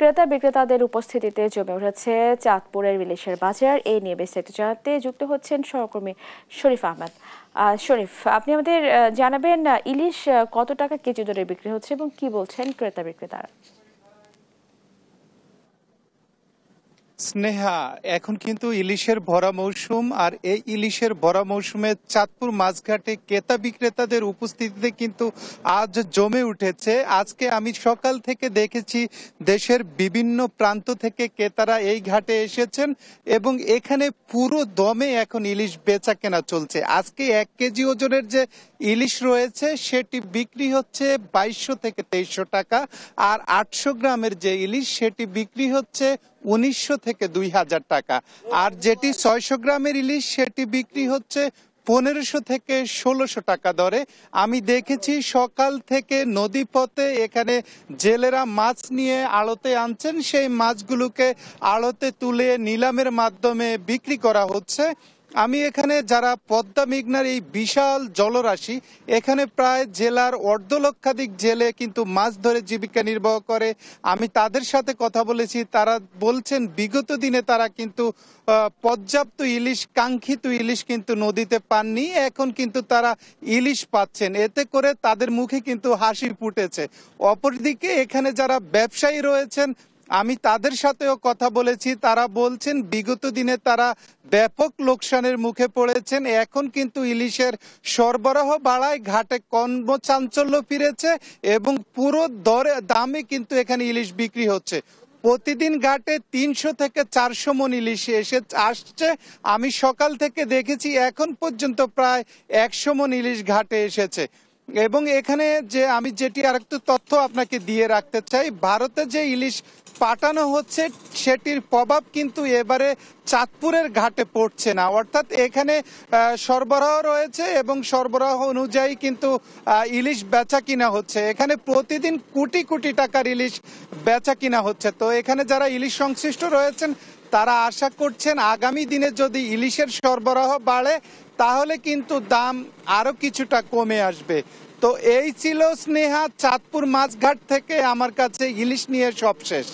ক্রেতা বিক্রেতাদের উপস্থিতিতে জমে উঠেছে চাঁদপুরের ইলিশের বাজার। এই নিয়ে বিস্তারিত জানাতে যুক্ত হচ্ছেন সহকর্মী শরীফ আহমেদ। শরীফ, আপনি আমাদের জানাবেন ইলিশ কত টাকা কেজি দরে বিক্রি হচ্ছে এবং কি বলছেন ক্রেতা বিক্রেতারা? স্নেহা, এখন কিন্তু ইলিশের ভরা মৌসুম, আর এই ইলিশের ভরা মৌসুমে চাঁদপুর মাছঘাটে ক্রেতা বিক্রেতাদের উপস্থিতিতে কিন্তু আজ জমে উঠেছে। আজকে আমি সকাল থেকে দেখেছি দেশের বিভিন্ন প্রান্ত থেকে ক্রেতারা এই ঘাটে এসেছেন এবং এখানে পুরো দমে এখন ইলিশ বেচা কেনা চলছে। আজকে 1 কেজি ওজনের যে ইলিশ রয়েছে সেটি বিক্রি হচ্ছে 2200 থেকে 2300 টাকা, আর 800 গ্রামের যে ইলিশ সেটি বিক্রি হচ্ছে 1900 থেকে 2000 টাকা, আর যেটি 600 গ্রামের ইলিশ সেটি বিক্রি হচ্ছে 1500 থেকে 1600 টাকা দরে। আমি দেখেছি সকাল থেকে নদীপথে এখানে জেলেরা মাছ নিয়ে আড়তে আনছেন, সেই মাছগুলোকে আড়তে তুলে নিলামের মাধ্যমে বিক্রি করা হচ্ছে। আমি এখানে যারা পদ্মা মেঘনার এই বিশাল জলরাশি, এখানে প্রায় জেলার অর্ধলক্ষাধিক জেলে কিন্তু মাছ ধরে জীবিকা নির্বাহ করে, আমি তাদের সাথে কথা বলেছি। তারা বলছেন বিগত দিনে তারা কিন্তু পর্যাপ্ত ইলিশ, কাঙ্ক্ষিত ইলিশ কিন্তু নদীতে পাননি, এখন কিন্তু তারা ইলিশ পাচ্ছেন, এতে করে তাদের মুখে কিন্তু হাসি ফুটেছে। অপরদিকে এখানে যারা ব্যবসায়ী রয়েছেন, আমি তাদের সাথেও কথা বলেছি, তারা বলছেন বিগত দিনে তারা ব্যাপক লোকসানের মুখে পড়েছেন। এখন কিন্তু ইলিশের সরবরাহ বাড়ায় ঘাটে কর্মচাঞ্চল্য ফিরেছে এবং পুরো দামে কিন্তু এখানে ইলিশ বিক্রি হচ্ছে। প্রতিদিন ঘাটে 300 থেকে 400 মণ ইলিশ আসছে। আমি সকাল থেকে দেখেছি এখন পর্যন্ত প্রায় 100 মণ ইলিশ ঘাটে এসেছে। এবং এখানে যে আমি যেটি আরেকটু তথ্য আপনাকে দিয়ে রাখতে চাই, ভারতে যে ইলিশ পাঠানো হচ্ছে সেটির প্রভাব কিন্তু এবারে চাঁদপুরের ঘাটে পড়ছে না, অর্থাৎ এখানে সরবরাহ রয়েছে এবং সরবরাহ অনুযায়ী কিন্তু ইলিশ বেচা কিনা হচ্ছে। এখানে প্রতিদিন কোটি কোটি টাকার ইলিশ বেচা কিনা হচ্ছে। তো এখানে যারা ইলিশ সংশ্লিষ্ট রয়েছেন তারা আশা করছেন আগামী দিনে যদি ইলিশের সরবরাহ বাড়ে তাহলে কিন্তু দাম আরো কিছুটা কমে আসবে। তো এই ছিল স্নেহা, চাঁদপুর মাছঘাট থেকে আমার কাছে ইলিশ নিয়ে সব শেষ।